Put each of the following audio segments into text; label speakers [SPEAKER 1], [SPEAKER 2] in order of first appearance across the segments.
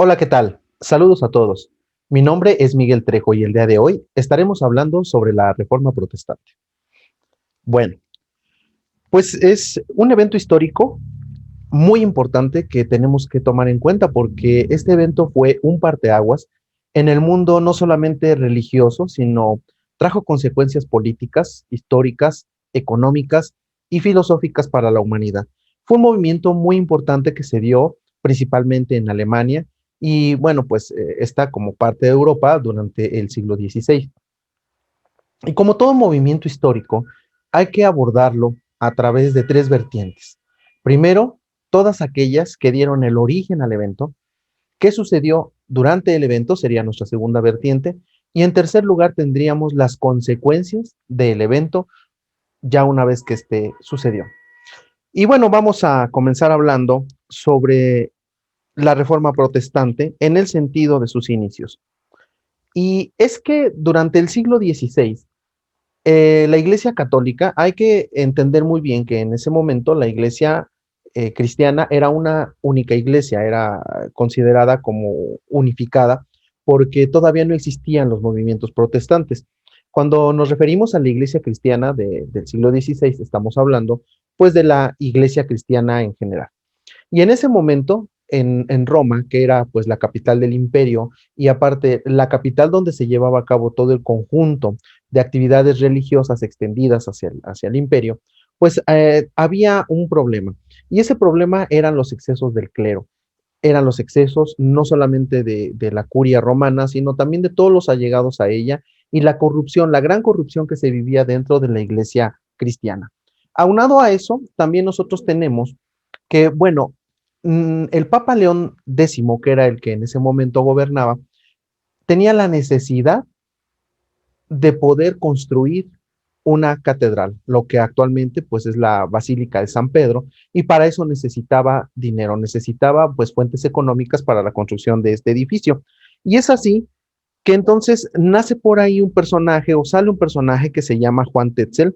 [SPEAKER 1] Hola, ¿qué tal? Saludos a todos. Mi nombre es Miguel Trejo y el día de hoy estaremos hablando sobre la Reforma Protestante. Bueno, pues es un evento histórico muy importante que tenemos que tomar en cuenta porque este evento fue un parteaguas en el mundo no solamente religioso, sino trajo consecuencias políticas, históricas, económicas y filosóficas para la humanidad. Fue un movimiento muy importante que se dio principalmente en Alemania y bueno, pues está como parte de Europa durante el siglo XVI. Y como todo movimiento histórico, hay que abordarlo a través de tres vertientes. Primero, todas aquellas que dieron el origen al evento, qué sucedió durante el evento sería nuestra segunda vertiente, y en tercer lugar tendríamos las consecuencias del evento ya una vez que este sucedió. Y bueno, vamos a comenzar hablando sobre la Reforma Protestante en el sentido de sus inicios. Y es que durante el siglo XVI, la Iglesia Católica, hay que entender muy bien que en ese momento la Iglesia cristiana era una única iglesia, era considerada como unificada porque todavía no existían los movimientos protestantes. Cuando nos referimos a la Iglesia cristiana del siglo XVI, estamos hablando pues de la Iglesia cristiana en general. Y en ese momento, en Roma, que era pues la capital del imperio y aparte la capital donde se llevaba a cabo todo el conjunto de actividades religiosas extendidas hacia el imperio, pues había un problema. Y ese problema eran los excesos del clero. Eran los excesos no solamente de la curia romana, sino también de todos los allegados a ella y la corrupción, la gran corrupción que se vivía dentro de la iglesia cristiana. Aunado a eso, también nosotros tenemos que, bueno, el Papa León X, que era el que en ese momento gobernaba, tenía la necesidad de poder construir una catedral, lo que actualmente pues es la Basílica de San Pedro, y para eso necesitaba dinero, necesitaba pues fuentes económicas para la construcción de este edificio. Y es así que entonces nace por ahí un personaje o sale un personaje que se llama Juan Tetzel,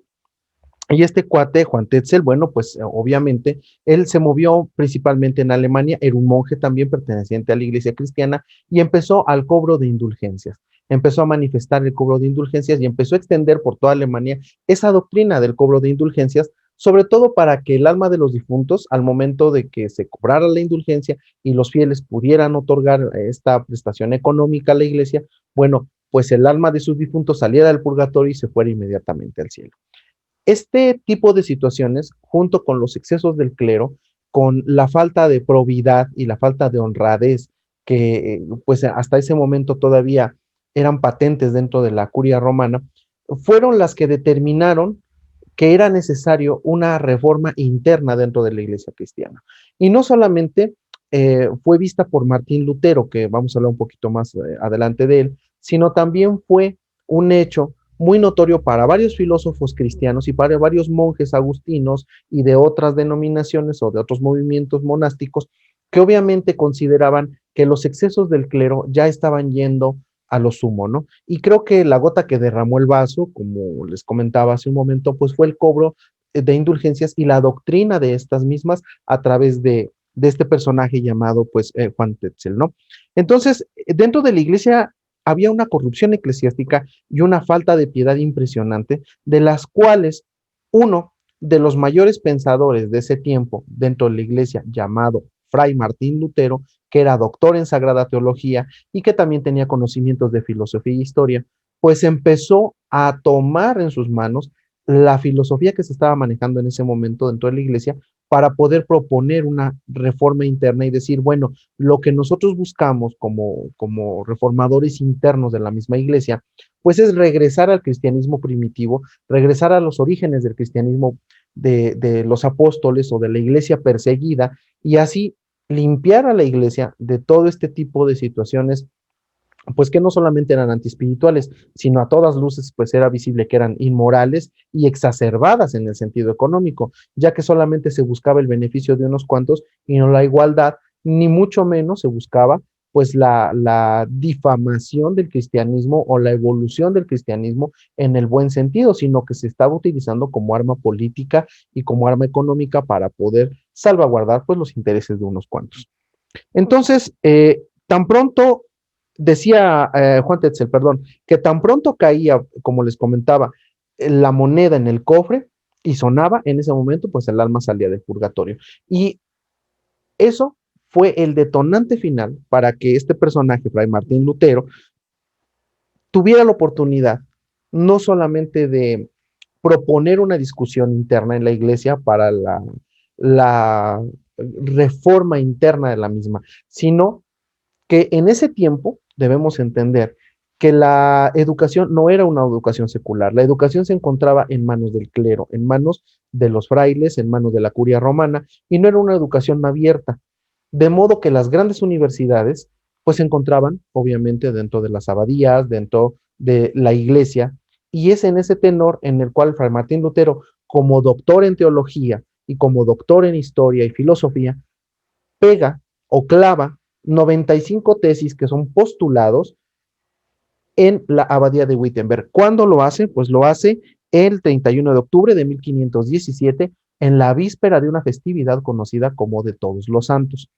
[SPEAKER 1] y este cuate, Juan Tetzel, bueno, pues obviamente él se movió principalmente en Alemania, era un monje también perteneciente a la iglesia cristiana y empezó al cobro de indulgencias. Empezó a manifestar el cobro de indulgencias y empezó a extender por toda Alemania esa doctrina del cobro de indulgencias, sobre todo para que el alma de los difuntos, al momento de que se cobrara la indulgencia y los fieles pudieran otorgar esta prestación económica a la iglesia, bueno, pues el alma de sus difuntos saliera del purgatorio y se fuera inmediatamente al cielo. Este tipo de situaciones, junto con los excesos del clero, con la falta de probidad y la falta de honradez que pues hasta ese momento todavía eran patentes dentro de la curia romana, fueron las que determinaron que era necesario una reforma interna dentro de la iglesia cristiana. Y no solamente fue vista por Martín Lutero, que vamos a hablar un poquito más adelante de él, sino también fue un hecho muy notorio para varios filósofos cristianos y para varios monjes agustinos y de otras denominaciones o de otros movimientos monásticos que obviamente consideraban que los excesos del clero ya estaban yendo a lo sumo, ¿no? Y creo que la gota que derramó el vaso, como les comentaba hace un momento, pues fue el cobro de indulgencias y la doctrina de estas mismas a través de este personaje llamado pues Juan Tetzel, ¿no? Entonces, dentro de la iglesia había una corrupción eclesiástica y una falta de piedad impresionante, de las cuales uno de los mayores pensadores de ese tiempo dentro de la iglesia, llamado Fray Martín Lutero, que era doctor en Sagrada Teología y que también tenía conocimientos de filosofía e historia, pues empezó a tomar en sus manos la filosofía que se estaba manejando en ese momento dentro de la iglesia para poder proponer una reforma interna y decir, bueno, lo que nosotros buscamos como reformadores internos de la misma iglesia, pues es regresar al cristianismo primitivo, regresar a los orígenes del cristianismo de los apóstoles o de la iglesia perseguida y así limpiar a la iglesia de todo este tipo de situaciones, pues que no solamente eran antiespirituales, sino a todas luces, pues era visible que eran inmorales y exacerbadas en el sentido económico, ya que solamente se buscaba el beneficio de unos cuantos y no la igualdad, ni mucho menos se buscaba pues la difamación del cristianismo o la evolución del cristianismo en el buen sentido, sino que se estaba utilizando como arma política y como arma económica para poder salvaguardar pues los intereses de unos cuantos. Entonces, Tan pronto, decía Juan Tetzel, perdón, que tan pronto caía, como les comentaba, la moneda en el cofre y sonaba, en ese momento, pues el alma salía del purgatorio. Y eso fue el detonante final para que este personaje, Fray Martín Lutero, tuviera la oportunidad no solamente de proponer una discusión interna en la iglesia para la reforma interna de la misma, sino que en ese tiempo debemos entender que la educación no era una educación secular, la educación se encontraba en manos del clero, en manos de los frailes, en manos de la curia romana, y no era una educación abierta, de modo que las grandes universidades pues se encontraban obviamente dentro de las abadías, dentro de la iglesia, y es en ese tenor en el cual Fray Martín Lutero, como doctor en teología y como doctor en historia y filosofía, pega o clava 95 tesis que son postulados en la abadía de Wittenberg. ¿Cuándo lo hace? Pues lo hace el 31 de octubre de 1517, en la víspera de una festividad conocida como de Todos los Santos.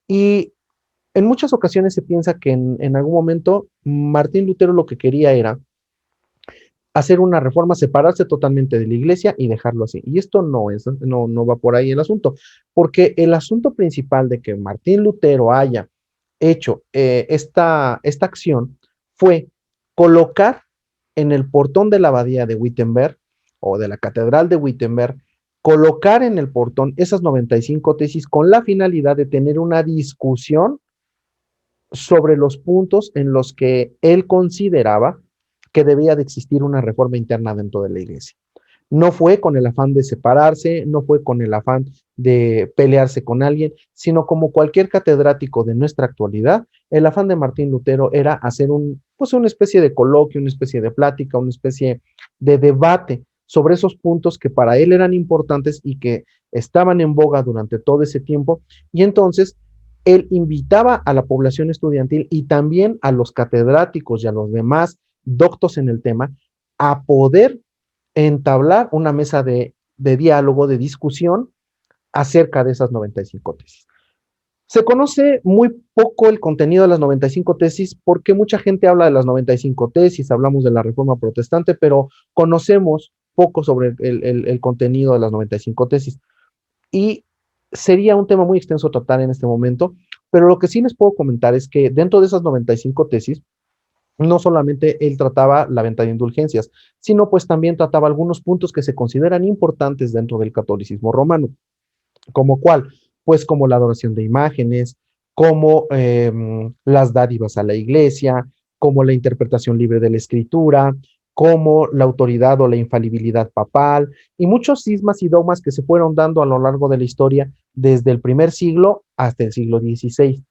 [SPEAKER 1] Y en muchas ocasiones se piensa que en algún momento Martín Lutero lo que quería era hacer una reforma, separarse totalmente de la iglesia y dejarlo así. Y esto no va por ahí el asunto, porque el asunto principal de que Martín Lutero haya hecho esta acción fue colocar en el portón de la abadía de Wittenberg o de la catedral de Wittenberg, colocar en el portón esas 95 tesis con la finalidad de tener una discusión sobre los puntos en los que él consideraba que debía de existir una reforma interna dentro de la iglesia. No fue con el afán de separarse, no fue con el afán de pelearse con alguien, sino como cualquier catedrático de nuestra actualidad, el afán de Martín Lutero era hacer pues una especie de coloquio, una especie de plática, una especie de debate sobre esos puntos que para él eran importantes y que estaban en boga durante todo ese tiempo. Y entonces él invitaba a la población estudiantil y también a los catedráticos y a los demás doctos en el tema a poder entablar una mesa de diálogo, de discusión acerca de esas 95 tesis. Se conoce muy poco el contenido de las 95 tesis porque mucha gente habla de las 95 tesis, hablamos de la reforma protestante, pero conocemos poco sobre el contenido de las 95 tesis. Y sería un tema muy extenso tratar en este momento, pero lo que sí les puedo comentar es que dentro de esas 95 tesis, no solamente él trataba la venta de indulgencias, sino pues también trataba algunos puntos que se consideran importantes dentro del catolicismo romano, como cuál, pues como la adoración de imágenes, como las dádivas a la iglesia, como la interpretación libre de la escritura, como la autoridad o la infalibilidad papal, y muchos cismas y dogmas que se fueron dando a lo largo de la historia desde el primer siglo hasta el siglo XVI.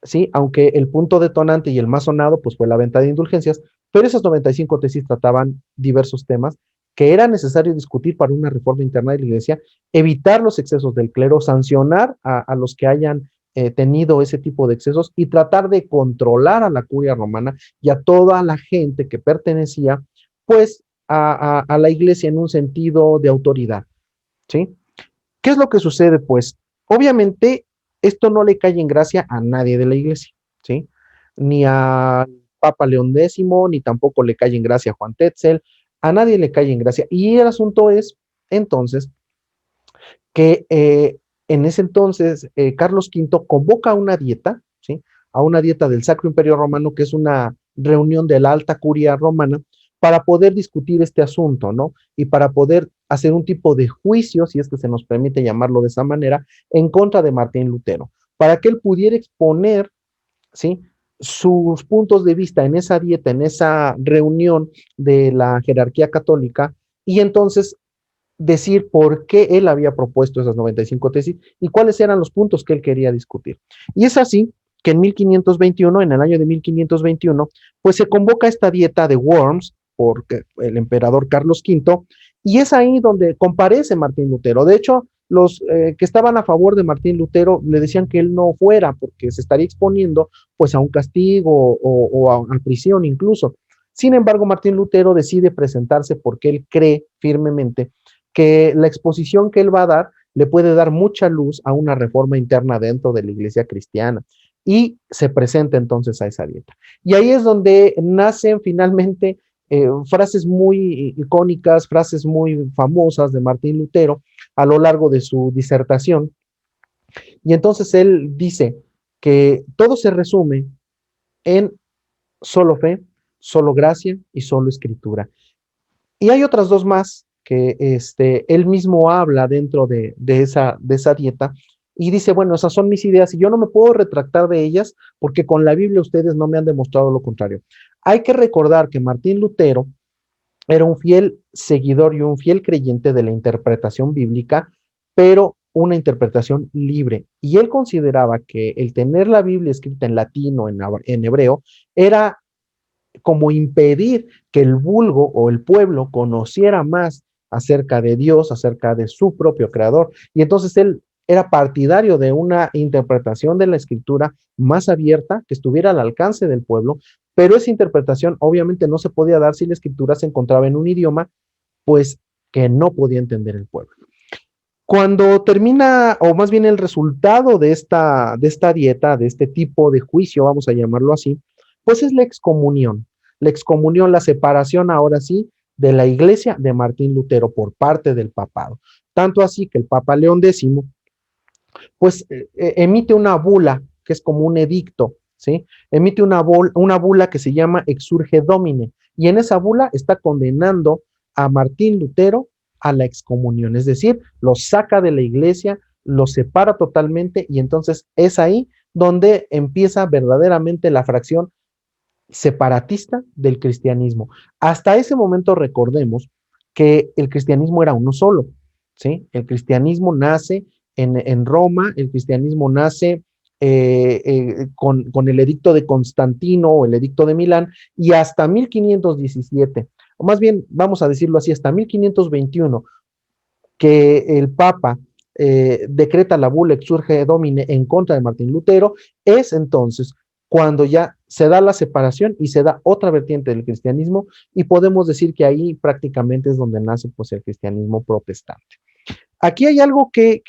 [SPEAKER 1] ¿Sí? Aunque el punto detonante y el más sonado pues fue la venta de indulgencias, pero esas 95 tesis trataban diversos temas que era necesario discutir para una reforma interna de la iglesia, evitar los excesos del clero, sancionar a los que hayan tenido ese tipo de excesos y tratar de controlar a la curia romana y a toda la gente que pertenecía pues a la iglesia en un sentido de autoridad, ¿sí? ¿Qué es lo que sucede? Pues obviamente esto no le cae en gracia a nadie de la iglesia, ¿sí? Ni a Papa León X, ni tampoco le cae en gracia a Juan Tetzel, a nadie le cae en gracia. Y el asunto es, entonces, que en ese entonces Carlos V convoca a una dieta, ¿sí? A una dieta del Sacro Imperio Romano, que es una reunión de la alta curia romana, para poder discutir este asunto, ¿no? Y para poder hacer un tipo de juicio, si es que se nos permite llamarlo de esa manera, en contra de Martín Lutero, para que él pudiera exponer, ¿sí? Sus puntos de vista en esa dieta, en esa reunión de la jerarquía católica, y entonces decir por qué él había propuesto esas 95 tesis y cuáles eran los puntos que él quería discutir. Y es así que en 1521, en el año de 1521, pues se convoca esta dieta de Worms por el emperador Carlos V, y es ahí donde comparece Martín Lutero. De hecho, los que estaban a favor de Martín Lutero le decían que él no fuera porque se estaría exponiendo pues a un castigo a prisión incluso. Sin embargo, Martín Lutero decide presentarse porque él cree firmemente que la exposición que él va a dar le puede dar mucha luz a una reforma interna dentro de la iglesia cristiana. y se presenta entonces a esa dieta. Y ahí es donde nacen finalmente frases muy icónicas, frases muy famosas de Martín Lutero a lo largo de su disertación. Y entonces él dice que todo se resume en solo fe, solo gracia y solo escritura. Y hay otras dos más que él mismo habla dentro de esa dieta y dice, bueno, esas son mis ideas y yo no me puedo retractar de ellas porque con la Biblia ustedes no me han demostrado lo contrario. Hay que recordar que Martín Lutero era un fiel seguidor y un fiel creyente de la interpretación bíblica, pero una interpretación libre. Y él consideraba que el tener la Biblia escrita en latino, en hebreo, era como impedir que el vulgo o el pueblo conociera más acerca de Dios, acerca de su propio creador. Y entonces él era partidario de una interpretación de la escritura más abierta, que estuviera al alcance del pueblo, pero esa interpretación obviamente no se podía dar si la escritura se encontraba en un idioma, pues que no podía entender el pueblo. Cuando termina, o más bien el resultado de esta dieta, de este tipo de juicio, vamos a llamarlo así, pues es la excomunión. La excomunión, la separación ahora sí de la iglesia de Martín Lutero por parte del papado. Tanto así que el Papa León X, pues emite una bula, que es como un edicto, ¿sí? Emite una bula que se llama Exurge Domine, y en esa bula está condenando a Martín Lutero a la excomunión, es decir, lo saca de la iglesia, lo separa totalmente, y entonces es ahí donde empieza verdaderamente la fracción separatista del cristianismo. Hasta ese momento recordemos que el cristianismo era uno solo, ¿sí? El cristianismo nace en Roma, el cristianismo nace con el edicto de Constantino o el edicto de Milán y hasta 1517, o más bien vamos a decirlo así, hasta 1521, que el Papa decreta la bula Exurge Domine en contra de Martín Lutero, es entonces cuando ya se da la separación y se da otra vertiente del cristianismo y podemos decir que ahí prácticamente es donde nace pues el cristianismo protestante. Aquí hay algo que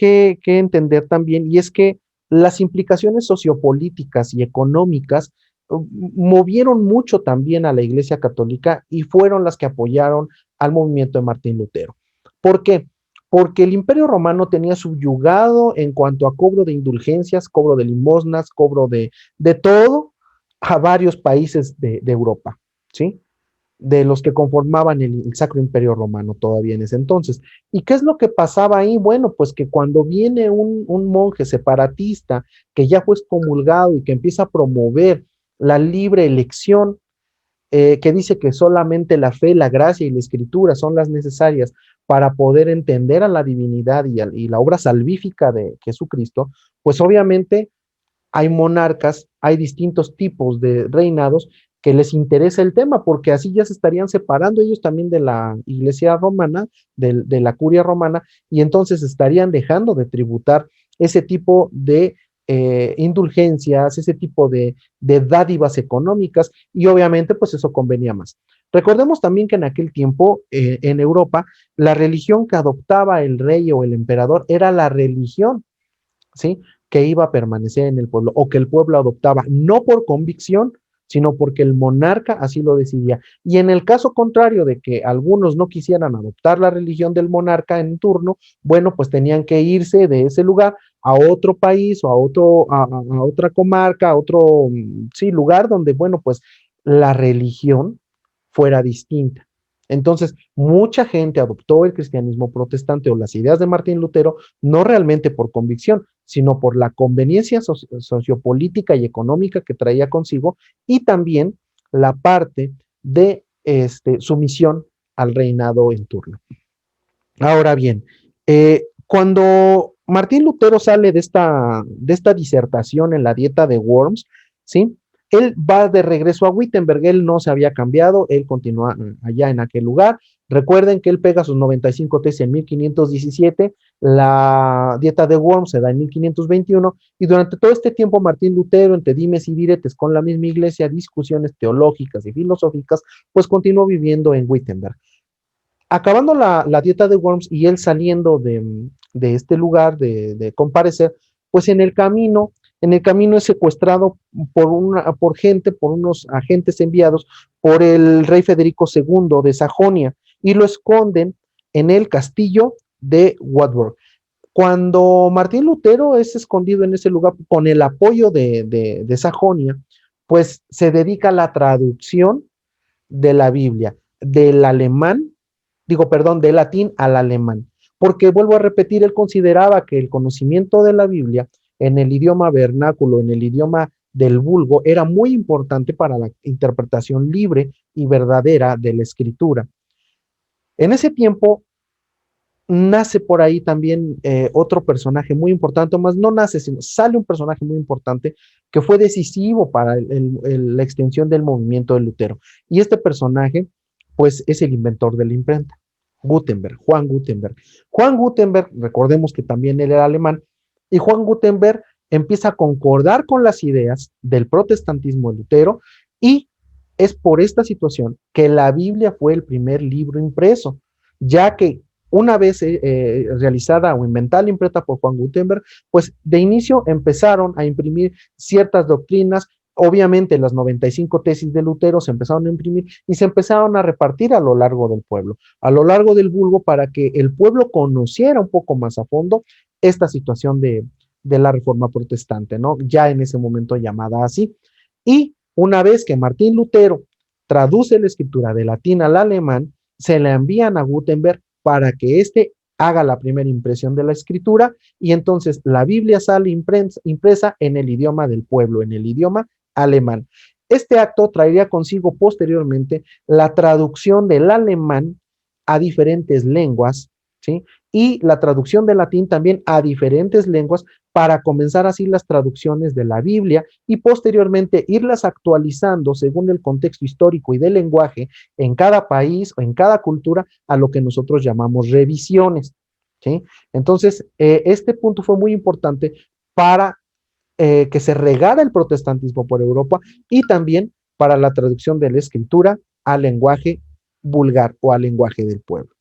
[SPEAKER 1] entender también y es que las implicaciones sociopolíticas y económicas movieron mucho también a la Iglesia Católica y fueron las que apoyaron al movimiento de Martín Lutero. ¿Por qué? Porque el Imperio Romano tenía subyugado en cuanto a cobro de indulgencias, cobro de limosnas, cobro de todo a varios países de Europa, ¿sí? De los que conformaban el Sacro Imperio Romano todavía en ese entonces. ¿Y qué es lo que pasaba ahí? Bueno, pues que cuando viene un monje separatista que ya fue excomulgado y que empieza a promover la libre elección, que dice que solamente la fe, la gracia y la escritura son las necesarias para poder entender a la divinidad y la obra salvífica de Jesucristo, pues obviamente hay monarcas, hay distintos tipos de reinados que les interesa el tema, porque así ya se estarían separando ellos también de la iglesia romana, de la curia romana, y entonces estarían dejando de tributar ese tipo de indulgencias, ese tipo de dádivas económicas, y obviamente pues eso convenía más. Recordemos también que en aquel tiempo en Europa la religión que adoptaba el rey o el emperador era la religión, ¿sí? Que iba a permanecer en el pueblo o que el pueblo adoptaba, no por convicción, sino porque el monarca así lo decidía. Y en el caso contrario de que algunos no quisieran adoptar la religión del monarca en turno, bueno, pues tenían que irse de ese lugar a otro país o a otra comarca, a otro, sí, lugar donde, bueno, pues la religión fuera distinta. Entonces, mucha gente adoptó el cristianismo protestante o las ideas de Martín Lutero, no realmente por convicción, sino por la conveniencia sociopolítica y económica que traía consigo y también la parte de sumisión al reinado en turno. Ahora bien, cuando Martín Lutero sale de esta disertación en la dieta de Worms, ¿sí? Él va de regreso a Wittenberg, él no se había cambiado, él continúa allá en aquel lugar. Recuerden que él pega sus 95 tesis en 1517, la dieta de Worms se da en 1521, y durante todo este tiempo Martín Lutero, entre dimes y diretes con la misma iglesia, discusiones teológicas y filosóficas, pues continuó viviendo en Wittenberg. Acabando la dieta de Worms y él saliendo de este lugar de comparecer, pues en el camino en el camino es secuestrado por gente, por unos agentes enviados por el rey Federico II de Sajonia y lo esconden en el castillo de Wartburg. Cuando Martín Lutero es escondido en ese lugar con el apoyo de Sajonia, pues se dedica a la traducción de la Biblia, del alemán, digo, perdón, del latín al alemán. Porque vuelvo a repetir, él consideraba que el conocimiento de la Biblia en el idioma vernáculo, en el idioma del vulgo, era muy importante para la interpretación libre y verdadera de la escritura. En ese tiempo nace por ahí también otro personaje muy importante, más no nace, sino sale un personaje muy importante que fue decisivo para la extensión del movimiento de Lutero. Y este personaje, pues, es el inventor de la imprenta, Gutenberg, Juan Gutenberg. Juan Gutenberg, recordemos que también él era alemán, y Juan Gutenberg empieza a concordar con las ideas del protestantismo de Lutero, y es por esta situación que la Biblia fue el primer libro impreso, ya que una vez realizada o inventada la imprenta por Juan Gutenberg, pues de inicio empezaron a imprimir ciertas doctrinas. Obviamente las 95 tesis de Lutero se empezaron a imprimir y se empezaron a repartir a lo largo del pueblo, a lo largo del vulgo, para que el pueblo conociera un poco más a fondo esta situación de la reforma protestante, ¿no? Ya en ese momento llamada así. Y una vez que Martín Lutero traduce la escritura del latín al alemán, se la envían a Gutenberg para que éste haga la primera impresión de la escritura y entonces la Biblia sale impresa en el idioma del pueblo, en el idioma alemán. Este acto traería consigo posteriormente la traducción del alemán a diferentes lenguas, ¿sí? Y la traducción del latín también a diferentes lenguas para comenzar así las traducciones de la Biblia y posteriormente irlas actualizando según el contexto histórico y del lenguaje en cada país o en cada cultura a lo que nosotros llamamos revisiones, ¿sí? Entonces, este punto fue muy importante para que se regara el protestantismo por Europa y también para la traducción de la escritura al lenguaje vulgar o al lenguaje del pueblo.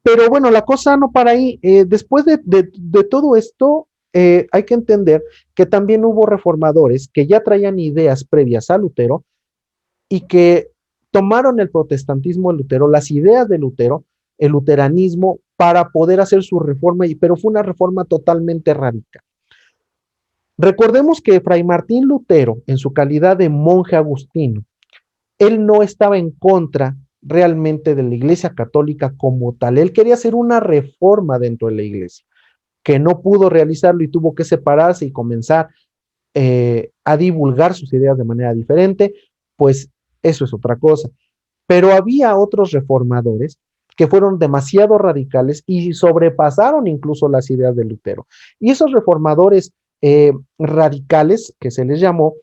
[SPEAKER 1] Pero bueno, la cosa no para ahí. Después de todo esto, hay que entender que también hubo reformadores que ya traían ideas previas a Lutero y que tomaron el protestantismo de Lutero, las ideas de Lutero, el luteranismo, para poder hacer su reforma, pero fue una reforma totalmente radical. Recordemos que Fray Martín Lutero, en su calidad de monje agustino, él no estaba en contra realmente de la Iglesia Católica como tal. Él quería hacer una reforma dentro de la Iglesia, que no pudo realizarlo y tuvo que separarse y comenzar a divulgar sus ideas de manera diferente, pues eso es otra cosa. Pero había otros reformadores que fueron demasiado radicales y sobrepasaron incluso las ideas de Lutero. Y esos reformadores radicales, que se les llamó,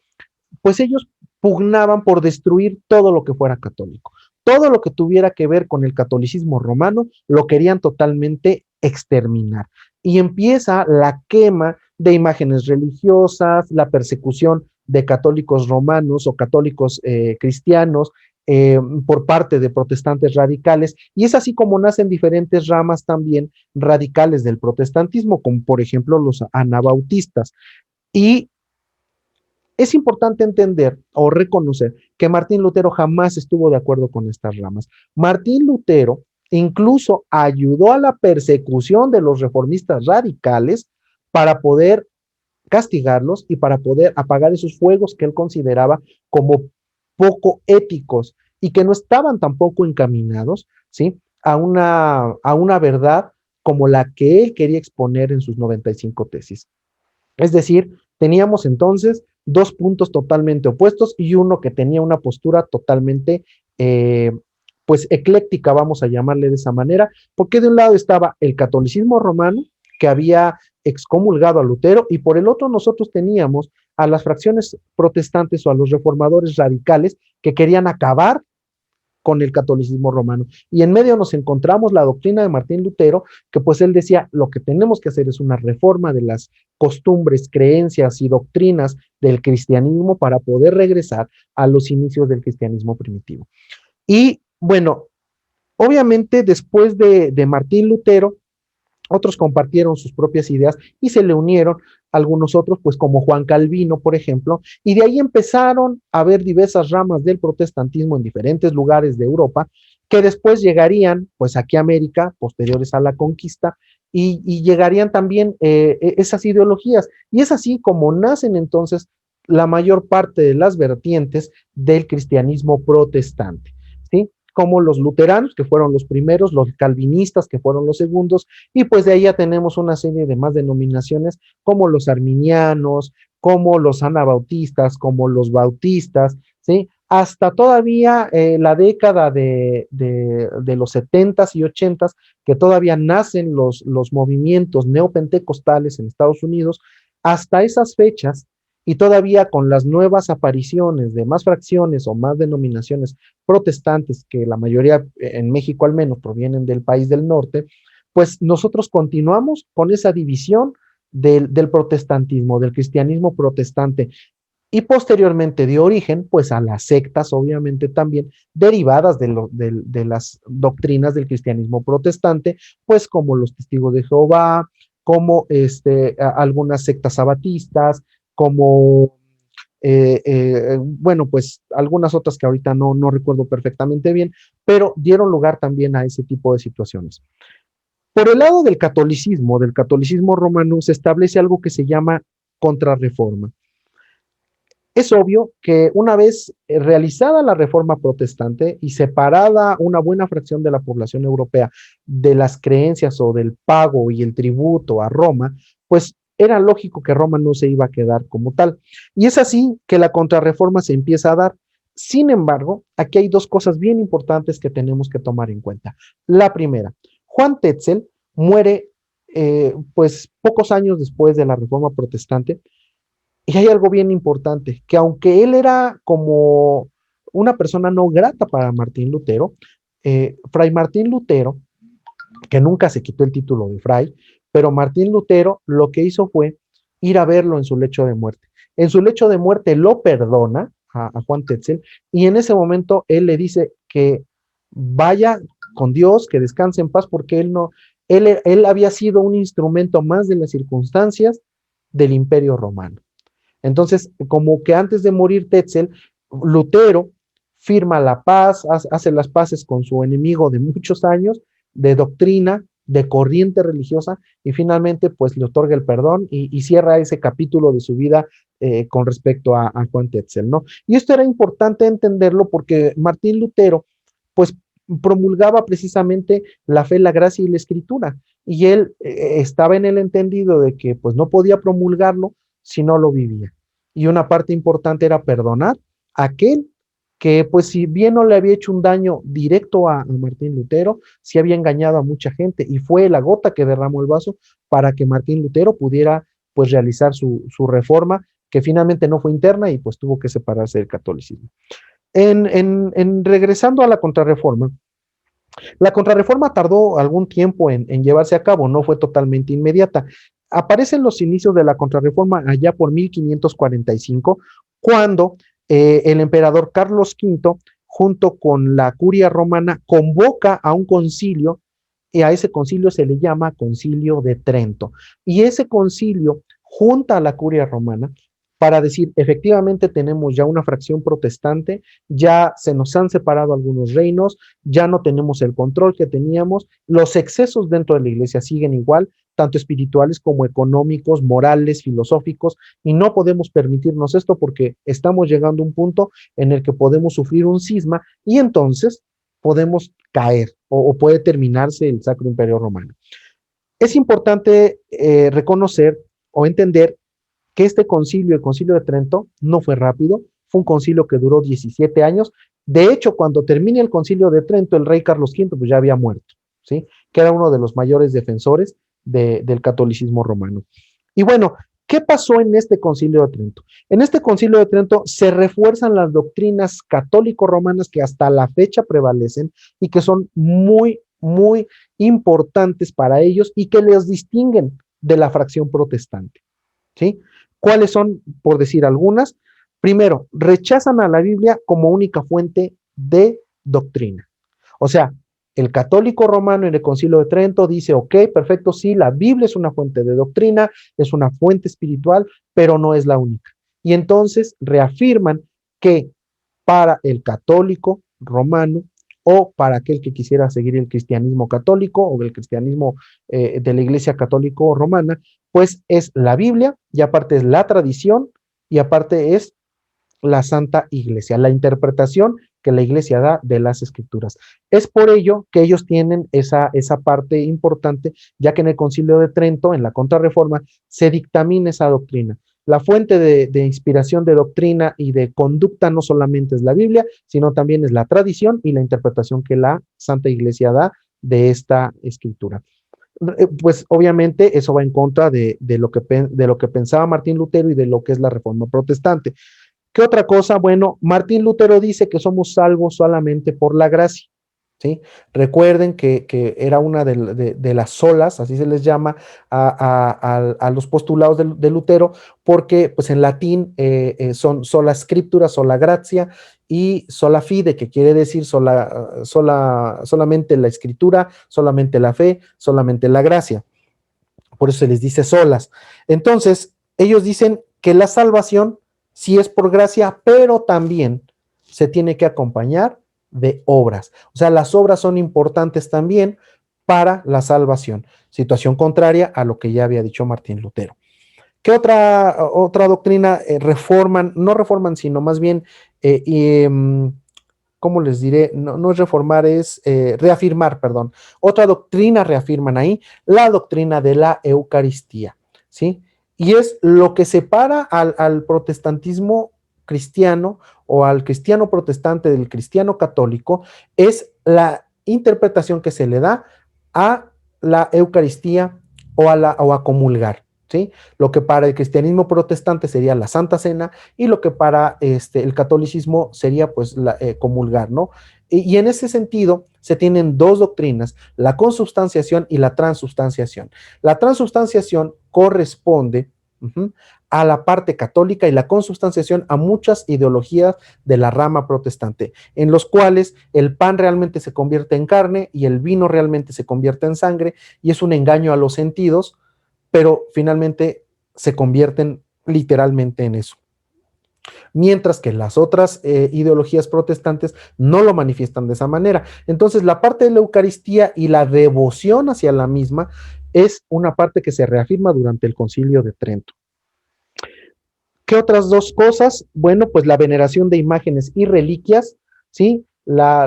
[SPEAKER 1] pues ellos pugnaban por destruir todo lo que fuera católico. Todo lo que tuviera que ver con el catolicismo romano lo querían totalmente exterminar. Y empieza la quema de imágenes religiosas, la persecución de católicos romanos o católicos cristianos por parte de protestantes radicales, y es así como nacen diferentes ramas también radicales del protestantismo, como por ejemplo los anabautistas. Y es importante entender o reconocer que Martín Lutero jamás estuvo de acuerdo con estas ramas. Martín Lutero incluso ayudó a la persecución de los reformistas radicales para poder castigarlos y para poder apagar esos fuegos que él consideraba como poco éticos y que no estaban tampoco encaminados, ¿sí? A una verdad como la que él quería exponer en sus 95 tesis. Es decir, teníamos entonces dos puntos totalmente opuestos y uno que tenía una postura totalmente, pues, ecléctica, vamos a llamarle de esa manera, porque de un lado estaba el catolicismo romano, que había excomulgado a Lutero, y por el otro nosotros teníamos a las fracciones protestantes o a los reformadores radicales que querían acabar con el catolicismo romano. Y en medio nos encontramos la doctrina de Martín Lutero, que pues él decía, lo que tenemos que hacer es una reforma de las costumbres, creencias y doctrinas del cristianismo para poder regresar a los inicios del cristianismo primitivo. Y bueno, obviamente después de Martín Lutero, otros compartieron sus propias ideas y se le unieron algunos otros, pues como Juan Calvino, por ejemplo, y de ahí empezaron a haber diversas ramas del protestantismo en diferentes lugares de Europa, que después llegarían, pues aquí a América, posteriores a la conquista, y llegarían también esas ideologías. Y es así como nacen entonces la mayor parte de las vertientes del cristianismo protestante, ¿sí? Como los luteranos, que fueron los primeros, los calvinistas, que fueron los segundos, y pues de ahí ya tenemos una serie de más denominaciones, como los arminianos, como los anabautistas, como los bautistas, ¿sí? Hasta todavía la década de los 70s y 80s, que todavía nacen los movimientos neopentecostales en Estados Unidos, hasta esas fechas, y todavía con las nuevas apariciones de más fracciones o más denominaciones protestantes, que la mayoría en México al menos provienen del país del norte, pues nosotros continuamos con esa división del protestantismo, del cristianismo protestante, y posteriormente dio origen pues a las sectas, obviamente también derivadas de las doctrinas del cristianismo protestante, pues como los testigos de Jehová, como algunas sectas sabatistas, como bueno, pues algunas otras que ahorita no recuerdo perfectamente bien, pero dieron lugar también a ese tipo de situaciones. Por el lado del catolicismo romano, se establece algo que se llama contrarreforma. Es obvio que una vez realizada la reforma protestante y separada una buena fracción de la población europea de las creencias o del pago y el tributo a Roma, pues era lógico que Roma no se iba a quedar como tal. Y es así que la contrarreforma se empieza a dar. Sin embargo, aquí hay dos cosas bien importantes que tenemos que tomar en cuenta. La primera, Juan Tetzel muere pues pocos años después de la reforma protestante, y hay algo bien importante, que aunque él era como una persona no grata para Martín Lutero, Fray Martín Lutero, que nunca se quitó el título de Fray, pero Martín Lutero lo que hizo fue ir a verlo en su lecho de muerte. En su lecho de muerte lo perdona a Juan Tetzel, y en ese momento él le dice que vaya con Dios, que descanse en paz, porque él no, él había sido un instrumento más de las circunstancias del Imperio Romano. Entonces, como que antes de morir Tetzel, Lutero firma la paz, hace las paces con su enemigo de muchos años, de doctrina, de corriente religiosa, y finalmente pues le otorga el perdón y cierra ese capítulo de su vida con respecto a Juan Tetzel, ¿no? Y esto era importante entenderlo porque Martín Lutero pues promulgaba precisamente la fe, la gracia y la escritura, y él estaba en el entendido de que pues no podía promulgarlo si no lo vivía. Y una parte importante era perdonar a aquel que, pues, si bien no le había hecho un daño directo a Martín Lutero, sí había engañado a mucha gente, y fue la gota que derramó el vaso para que Martín Lutero pudiera, pues, realizar su reforma, que finalmente no fue interna y pues tuvo que separarse del catolicismo. Regresando a la contrarreforma tardó algún tiempo en llevarse a cabo, no fue totalmente inmediata. Aparecen los inicios de la contrarreforma allá por 1545, cuando el emperador Carlos V, junto con la curia romana, convoca a un concilio, y a ese concilio se le llama Concilio de Trento. Y ese concilio junta a la curia romana para decir, efectivamente tenemos ya una fracción protestante, ya se nos han separado algunos reinos, ya no tenemos el control que teníamos, los excesos dentro de la iglesia siguen igual, tanto espirituales como económicos, morales, filosóficos, y no podemos permitirnos esto porque estamos llegando a un punto en el que podemos sufrir un cisma y entonces podemos caer o puede terminarse el Sacro Imperio Romano. Es importante reconocer o entender que este concilio, el concilio de Trento, no fue rápido, fue un concilio que duró 17 años. De hecho, cuando termina el concilio de Trento, el rey Carlos V pues ya había muerto, ¿sí? Que era uno de los mayores defensores del catolicismo romano. Y bueno, ¿qué pasó en este concilio de Trento? En este concilio de Trento se refuerzan las doctrinas católico-romanas que hasta la fecha prevalecen y que son muy, muy importantes para ellos y que les distinguen de la fracción protestante, ¿sí? ¿Cuáles son, por decir algunas? Primero, rechazan a la Biblia como única fuente de doctrina. O sea, El católico romano en el Concilio de Trento dice, ok, perfecto, sí, la Biblia es una fuente de doctrina, es una fuente espiritual, pero no es la única. Y entonces reafirman que para el católico romano o para aquel que quisiera seguir el cristianismo católico o el cristianismo de la Iglesia católico romana, pues es la Biblia y aparte es la tradición y aparte es la Santa Iglesia, la interpretación que la Iglesia da de las Escrituras. Es por ello que ellos tienen esa parte importante, ya que en el Concilio de Trento, en la Contrarreforma, se dictamina esa doctrina. La fuente de inspiración de doctrina y de conducta no solamente es la Biblia, sino también es la tradición y la interpretación que la Santa Iglesia da de esta escritura. Pues obviamente eso va en contra de lo que pensaba Martín Lutero y de lo que es la Reforma Protestante. ¿Qué otra cosa? Bueno, Martín Lutero dice que somos salvos solamente por la gracia. ¿Sí? Recuerden que era una de las solas, así se les llama, a los postulados de Lutero, porque pues en latín son sola scriptura, sola gratia y sola fide, que quiere decir solamente la escritura, solamente la fe, solamente la gracia. Por eso se les dice solas. Entonces, ellos dicen que la salvación sí es por gracia, pero también se tiene que acompañar de obras. O sea, las obras son importantes también para la salvación. Situación contraria a lo que ya había dicho Martín Lutero. ¿Qué otra doctrina reforman? No reforman, sino más bien, ¿cómo les diré? No, no es reformar, es reafirmar, perdón. Otra doctrina reafirman ahí, la doctrina de la Eucaristía, ¿sí? Y es lo que separa al protestantismo cristiano o al cristiano protestante del cristiano católico, es la interpretación que se le da a la Eucaristía o a comulgar. ¿Sí? Lo que para el cristianismo protestante sería la Santa Cena y lo que para el catolicismo sería pues comulgar, ¿no? Y en ese sentido se tienen dos doctrinas, la consubstanciación y la transubstanciación. La transubstanciación corresponde a la parte católica y la consubstanciación a muchas ideologías de la rama protestante, en los cuales el pan realmente se convierte en carne y el vino realmente se convierte en sangre y es un engaño a los sentidos, pero finalmente se convierten literalmente en eso. Mientras que las otras ideologías protestantes no lo manifiestan de esa manera. Entonces, la parte de la Eucaristía y la devoción hacia la misma es una parte que se reafirma durante el Concilio de Trento. ¿Qué otras dos cosas? Bueno, pues la veneración de imágenes y reliquias, ¿sí? La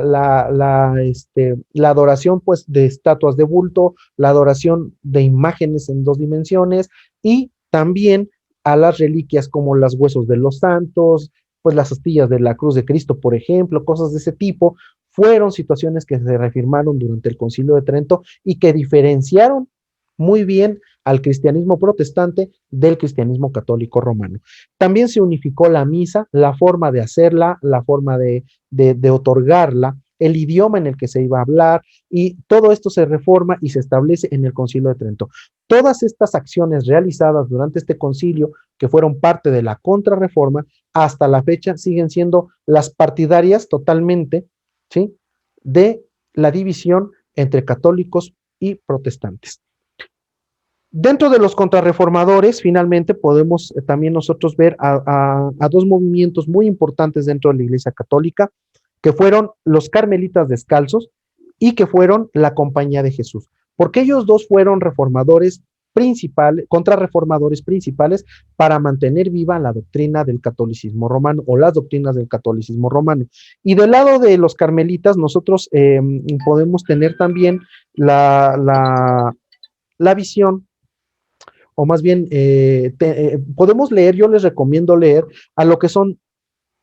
[SPEAKER 1] adoración pues de estatuas de bulto, la adoración de imágenes en dos dimensiones y también a las reliquias como los huesos de los santos, pues las astillas de la cruz de Cristo, por ejemplo, cosas de ese tipo, fueron situaciones que se reafirmaron durante el Concilio de Trento y que diferenciaron muy bien al cristianismo protestante del cristianismo católico romano. También se unificó la misa, la forma de hacerla, la forma de otorgarla, el idioma en el que se iba a hablar, y todo esto se reforma y se establece en el Concilio de Trento. Todas estas acciones realizadas durante este concilio, que fueron parte de la Contrarreforma, hasta la fecha siguen siendo las partidarias totalmente, ¿sí?, de la división entre católicos y protestantes. Dentro de los contrarreformadores, finalmente podemos también nosotros ver a dos movimientos muy importantes dentro de la Iglesia Católica, que fueron los carmelitas descalzos y que fueron la Compañía de Jesús, porque ellos dos fueron reformadores principales, contrarreformadores principales para mantener viva la doctrina del catolicismo romano o las doctrinas del catolicismo romano. Y del lado de los carmelitas, nosotros podemos tener también la visión o más bien podemos leer, yo les recomiendo leer a lo que son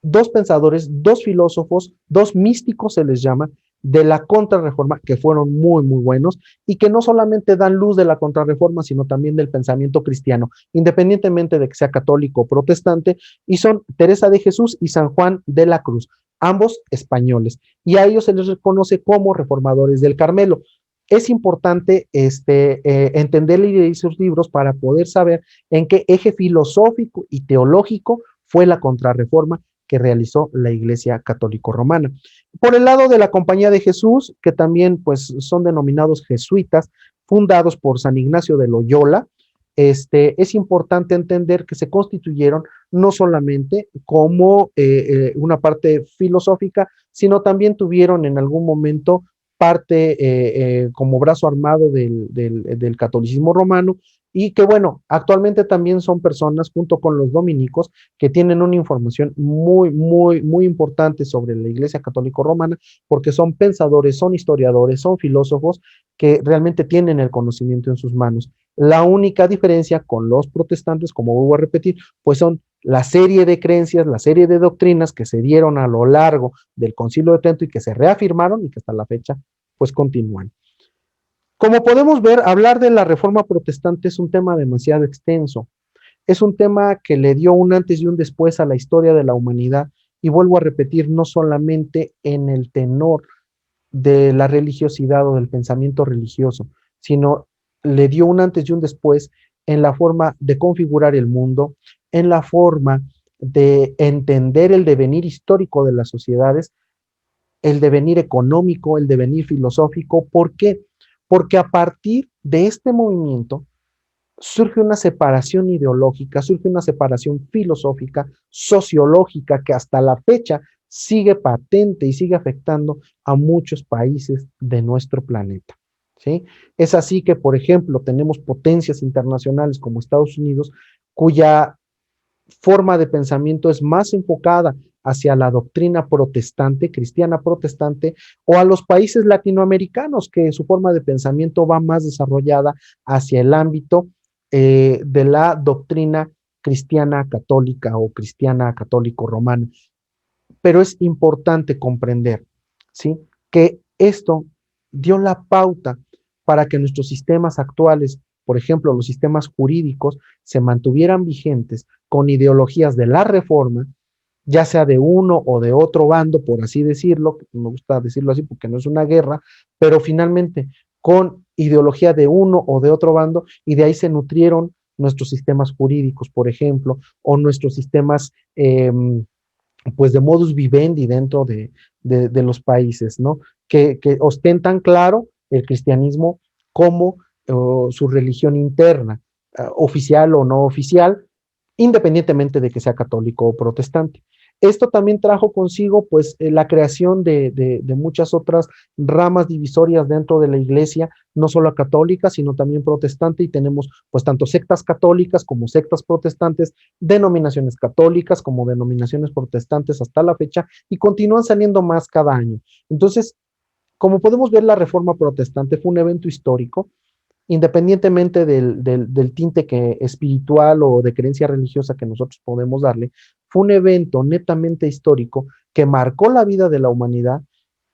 [SPEAKER 1] dos pensadores, dos filósofos, dos místicos se les llama, de la Contrarreforma, que fueron muy, muy buenos y que no solamente dan luz de la Contrarreforma, sino también del pensamiento cristiano, independientemente de que sea católico o protestante, y son Teresa de Jesús y San Juan de la Cruz, ambos españoles, y a ellos se les reconoce como reformadores del Carmelo. Es importante entender y leer sus libros para poder saber en qué eje filosófico y teológico fue la Contrarreforma que realizó la Iglesia Católico Romana. Por el lado de la Compañía de Jesús, que también pues son denominados jesuitas, fundados por San Ignacio de Loyola, es importante entender que se constituyeron no solamente como una parte filosófica, sino también tuvieron en algún momento parte como brazo armado del catolicismo romano, y que bueno, actualmente también son personas junto con los dominicos que tienen una información muy importante sobre la Iglesia Católico Romana, porque son pensadores, son historiadores, son filósofos que realmente tienen el conocimiento en sus manos. La única diferencia con los protestantes, como vuelvo a repetir, pues son la serie de creencias, la serie de doctrinas que se dieron a lo largo del Concilio de Trento y que se reafirmaron y que hasta la fecha pues continúan. Como podemos ver, hablar de la Reforma Protestante es un tema demasiado extenso. Es un tema que le dio un antes y un después a la historia de la humanidad, y vuelvo a repetir, no solamente en el tenor de la religiosidad o del pensamiento religioso, sino le dio un antes y un después en la forma de configurar el mundo, en la forma de entender el devenir histórico de las sociedades, el devenir económico, el devenir filosófico. ¿Por qué? Porque a partir de este movimiento surge una separación ideológica, surge una separación filosófica, sociológica, que hasta la fecha sigue patente y sigue afectando a muchos países de nuestro planeta. ¿Sí? Es así que, por ejemplo, tenemos potencias internacionales como Estados Unidos, cuya forma de pensamiento es más enfocada hacia la doctrina protestante, cristiana protestante, o a los países latinoamericanos, que su forma de pensamiento va más desarrollada hacia el ámbito de la doctrina cristiana católica o cristiana católico romana. Pero es importante comprender, ¿sí?, que esto dio la pauta para que nuestros sistemas actuales, por ejemplo, los sistemas jurídicos, se mantuvieran vigentes con ideologías de la reforma, ya sea de uno o de otro bando, por así decirlo. Me gusta decirlo así porque no es una guerra, pero finalmente con ideología de uno o de otro bando, y de ahí se nutrieron nuestros sistemas jurídicos, por ejemplo, o nuestros sistemas pues de modus vivendi dentro de los países, ¿no? Que ostentan, claro, el cristianismo como su religión interna, oficial o no oficial, independientemente de que sea católico o protestante. Esto también trajo consigo pues la creación de muchas otras ramas divisorias dentro de la iglesia, no solo católica, sino también protestante, y tenemos pues tanto sectas católicas como sectas protestantes, denominaciones católicas como denominaciones protestantes hasta la fecha, y continúan saliendo más cada año. Entonces, como podemos ver, la Reforma Protestante fue un evento histórico, independientemente del tinte espiritual o de creencia religiosa que nosotros podemos darle. Fue un evento netamente histórico que marcó la vida de la humanidad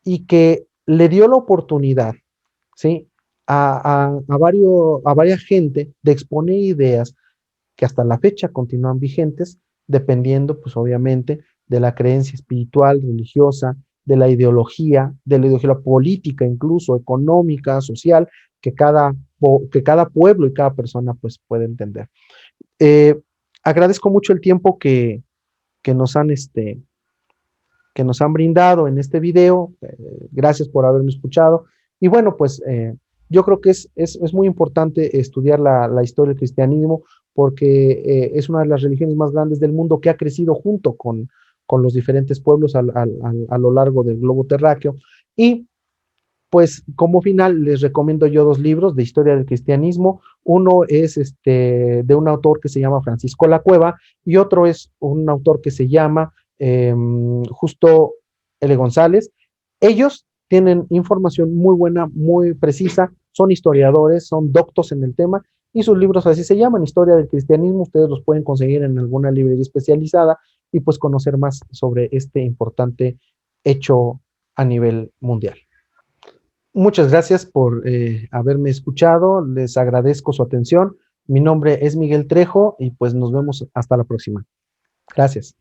[SPEAKER 1] y que le dio la oportunidad, ¿sí?, a varias gente de exponer ideas que hasta la fecha continúan vigentes, dependiendo, pues obviamente, de la creencia espiritual, religiosa, de la ideología política, incluso económica, social, que cada pueblo y cada persona pues puede entender. Eh, Agradezco mucho el tiempo que nos han que nos han brindado en este video. Gracias por haberme escuchado. Y bueno, pues yo creo que es muy importante estudiar la historia del cristianismo, porque es una de las religiones más grandes del mundo, que ha crecido junto con los diferentes pueblos a lo largo del globo terráqueo. Y pues como final les recomiendo yo dos libros de historia del cristianismo. Uno es de un autor que se llama Francisco La Cueva, y otro es un autor que se llama Justo L. González. Ellos tienen información muy buena, muy precisa, son historiadores, son doctos en el tema, y sus libros así se llaman, Historia del Cristianismo. Ustedes los pueden conseguir en alguna librería especializada y pues conocer más sobre este importante hecho a nivel mundial. Muchas gracias por haberme escuchado, les agradezco su atención. Mi nombre es Miguel Trejo y pues nos vemos hasta la próxima. Gracias.